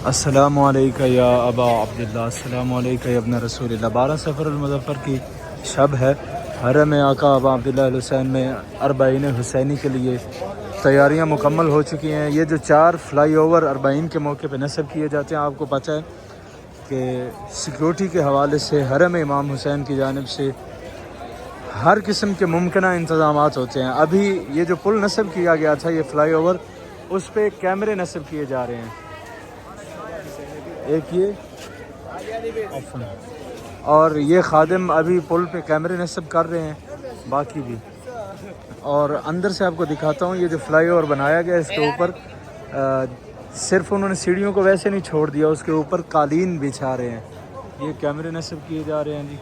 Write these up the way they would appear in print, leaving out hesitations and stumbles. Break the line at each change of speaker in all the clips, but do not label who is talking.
السلام علیکم یا ابا عبداللہ، السلام علیکم یا ابن رسول اللہ۔ 12 سفر المظفر کی شب ہے۔ حرم آقا ابا عبداللہ الحسین میں اربعین حسینی کے لیے تیاریاں مکمل ہو چکی ہیں۔ یہ جو 4 فلائی اوور اربعین کے موقع پہ نصب کیے جاتے ہیں، آپ کو پتہ ہے کہ سیکیورٹی کے حوالے سے حرم امام حسین کی جانب سے ہر قسم کے ممکنہ انتظامات ہوتے ہیں۔ ابھی یہ جو پل نصب کیا گیا تھا، یہ فلائی اوور، اس پہ کیمرے نصب کیے جا رہے ہیں۔ ایک یہ اور یہ خادم ابھی پل پہ کیمرے نصب کر رہے ہیں، باقی بھی۔ اور اندر سے آپ کو دکھاتا ہوں، یہ جو فلائی اوور بنایا گیا اس کے اوپر صرف انہوں نے سیڑھیوں کو ویسے نہیں چھوڑ دیا، اس کے اوپر قالین بچھا رہے ہیں۔ یہ کیمرے نصب کیے جا رہے ہیں جی،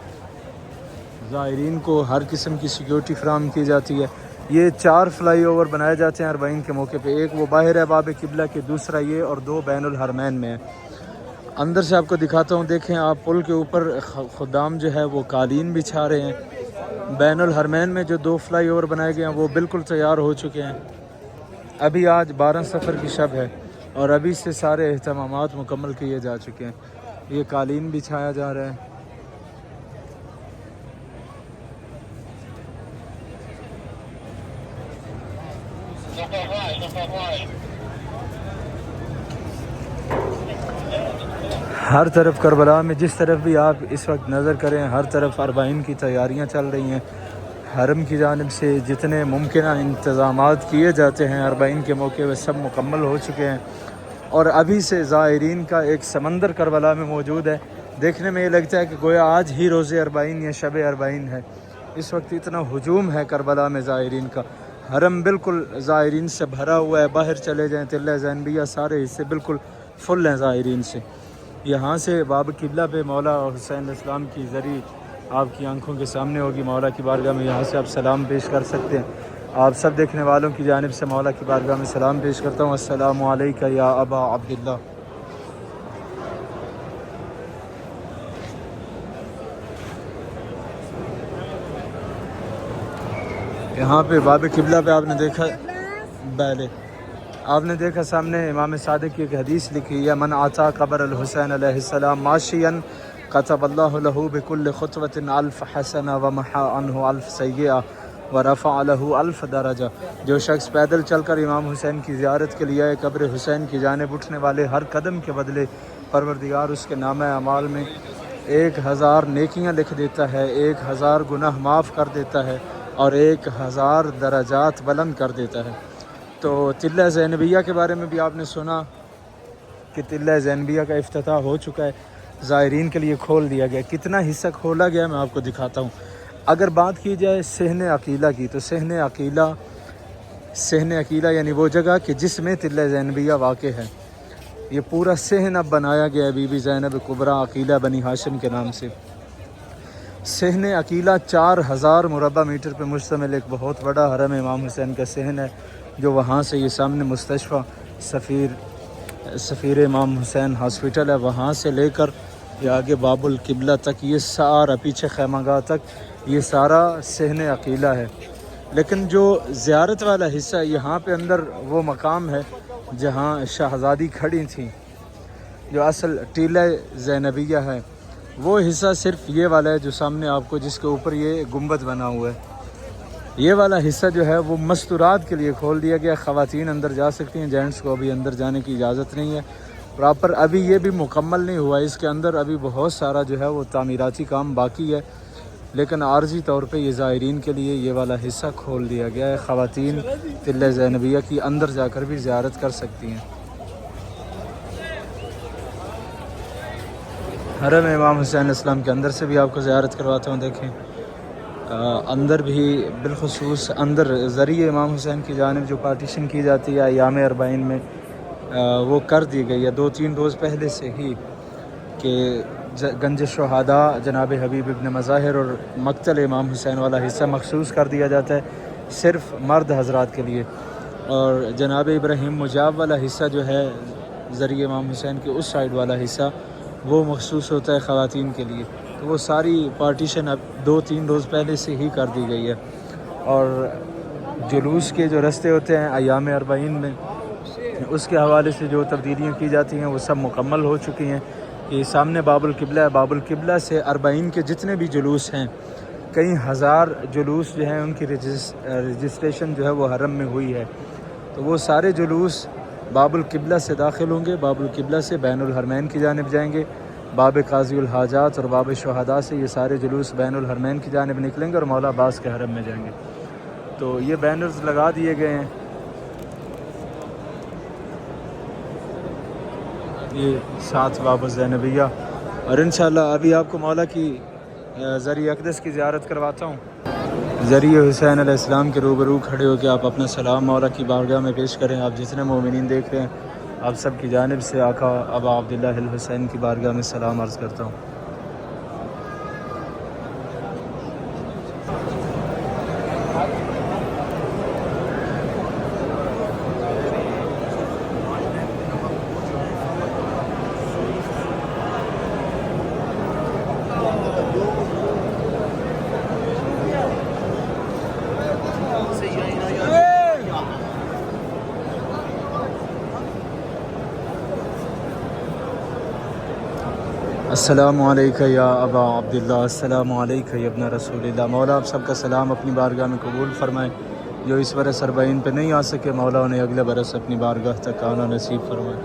زائرین کو ہر قسم کی سیکیورٹی فراہم کی جاتی ہے۔ یہ 4 فلائی اوور بنائے جاتے ہیں اربعین کے موقع پہ، ایک وہ باہر ہے باب قبلہ کے، دوسرا یہ، اور 2 بین الحرمین میں ہے۔ اندر سے آپ کو دکھاتا ہوں، دیکھیں آپ پل کے اوپر خدام جو ہے وہ قالین بچھا رہے ہیں۔ بین الحرمین میں جو 2 فلائی اوور بنائے گئے ہیں وہ بالکل تیار ہو چکے ہیں۔ ابھی آج 12 سفر کی شب ہے اور ابھی سے سارے اہتمامات مکمل کیے جا چکے ہیں۔ یہ قالین بچھایا جا رہا ہے۔ ہر طرف کربلا میں جس طرف بھی آپ اس وقت نظر کریں، ہر طرف اربعین کی تیاریاں چل رہی ہیں۔ حرم کی جانب سے جتنے ممکنہ انتظامات کیے جاتے ہیں اربعین کے موقع وہ سب مکمل ہو چکے ہیں، اور ابھی سے زائرین کا ایک سمندر کربلا میں موجود ہے۔ دیکھنے میں یہ لگتا ہے کہ گویا آج ہی روز اربعین یا شب اربعین ہے۔ اس وقت اتنا ہجوم ہے کربلا میں زائرین کا، حرم بالکل زائرین سے بھرا ہوا ہے۔ باہر چلے جائیں، تلہ زینبیہ سارے حصے بالکل فل ہیں زائرین سے۔ یہاں سے باب قبلہ پہ مولا حسین السلام کی زری آپ کی آنکھوں کے سامنے ہوگی، مولا کی بارگاہ میں یہاں سے آپ سلام پیش کر سکتے ہیں۔ آپ سب دیکھنے والوں کی جانب سے مولا کی بارگاہ میں سلام پیش کرتا ہوں، السلام علیکم یا ابا عبداللہ۔ یہاں پہ باب قبلہ پہ آپ نے دیکھا پہلے آپ نے دیکھا سامنے امام صادق کی ایک حدیث لکھی ہے، من آتا قبر الحسین علیہ السلام ماشیا كتب اللہ له بكل خطوة 1000 حسنہ ومحا عنہ 1000 سیئہ ورفع له 1000 درجہ۔ جو شخص پیدل چل کر امام حسین کی زیارت کے لیے قبر حسین کی جانب اٹھنے والے ہر قدم کے بدلے پروردگار اس کے نامہ اعمال میں 1000 نیکیاں لکھ دیتا ہے، 1000 گناہ معاف کر دیتا ہے، اور 1000 درجات بلند کر دیتا ہے۔ تو تلہ زینبیہ کے بارے میں بھی آپ نے سنا کہ تلہ زینبیہ کا افتتاح ہو چکا ہے، زائرین کے لیے کھول دیا گیا۔ کتنا حصہ کھولا گیا میں آپ کو دکھاتا ہوں۔ اگر بات کی جائے صحن عقیلہ کی، تو صحن عقیلہ یعنی وہ جگہ کہ جس میں تلہ زینبیہ واقع ہے، یہ پورا صحن اب بنایا گیا ہے بی بی زینب کبریٰ عقیلہ بنی ہاشم کے نام سے۔ صحن عقیلہ 4000 مربع میٹر پہ مشتمل ایک بہت بڑا حرم امام حسین کا صحن ہے، جو وہاں سے یہ سامنے مستشفیٰ سفیر امام حسین ہاسپٹل ہے، وہاں سے لے کر یہ آگے باب القبلہ تک، یہ سارا پیچھے خیمہ گاہ تک، یہ سارا صحن عقیلہ ہے۔ لیکن جو زیارت والا حصہ یہاں پہ اندر وہ مقام ہے جہاں شہزادی کھڑی تھیں، جو اصل ٹیلہ زینبیہ ہے، وہ حصہ صرف یہ والا ہے جو سامنے آپ کو، جس کے اوپر یہ گنبد بنا ہوا ہے۔ یہ والا حصہ جو ہے وہ مستورات کے لیے کھول دیا گیا، خواتین اندر جا سکتی ہیں، جینٹس کو ابھی اندر جانے کی اجازت نہیں ہے پراپر۔ ابھی یہ بھی مکمل نہیں ہوا، اس کے اندر ابھی بہت سارا جو ہے وہ تعمیراتی کام باقی ہے، لیکن عارضی طور پہ یہ زائرین کے لیے یہ والا حصہ کھول دیا گیا ہے۔ خواتین تلہ زینبیہ کی اندر جا کر بھی زیارت کر سکتی ہیں۔ حرم امام حسین اسلام کے اندر سے بھی آپ کو زیارت کرواتا ہوں، دیکھیں اندر بھی بالخصوص اندر ذریعہ امام حسین کی جانب جو پارٹیشن کی جاتی ہے ایام اربعین میں، وہ کر دی گئی ہے 2-3 روز پہلے سے ہی، کہ گنج شہداء جناب حبیب ابن مظاہر اور مقتل امام حسین والا حصہ مخصوص کر دیا جاتا ہے صرف مرد حضرات کے لیے، اور جناب ابراہیم مجاب والا حصہ جو ہے ذریعہ امام حسین کے اس سائیڈ والا حصہ، وہ مخصوص ہوتا ہے خواتین کے لیے۔ تو وہ ساری پارٹیشن اب 2-3 روز پہلے سے ہی کر دی گئی ہے۔ اور جلوس کے جو رستے ہوتے ہیں ایام اربعین میں، اس کے حوالے سے جو تبدیلیاں کی جاتی ہیں وہ سب مکمل ہو چکی ہیں. یہ سامنے باب القبلہ ہے. باب القبلہ سے 40 کے جتنے بھی جلوس ہیں، کئی ہزار جلوس جو ہیں ان کی رجسٹریشن جو ہے وہ حرم میں ہوئی ہے. تو وہ سارے جلوس باب القبلہ سے داخل ہوں گے. باب القبلہ سے بین الحرمین کی جانب جائیں گے. باب قاضی الحاجات اور باب شہداء سے یہ سارے جلوس بین الحرمین کی جانب نکلیں گے اور مولا عباس کے حرم میں جائیں گے. تو یہ بینرز لگا دیے گئے ہیں. یہ 7 باب زینبیہ. اور انشاءاللہ ابھی آپ کو مولا کی ذریعہ اقدس کی زیارت کرواتا ہوں. ذریعہ حسین علیہ السلام کے روبرو کھڑے ہو کے آپ اپنا سلام مولا کی بارگاہ میں پیش کریں. آپ جتنے مومنین دیکھ رہے ہیں آپ سب کی جانب سے آقا ابا عبداللہ الحسین کی بارگاہ میں سلام عرض کرتا ہوں. السلام علیکم یا ابا عبداللہ، السلام علیکم یا ابن رسول اللہ. مولا آپ سب کا سلام اپنی بارگاہ میں قبول فرمائیں. جو اس برس 40 پہ نہیں آ سکے مولا انہیں اگلے برس اپنی بارگاہ تک آنا نصیب فرمائیں.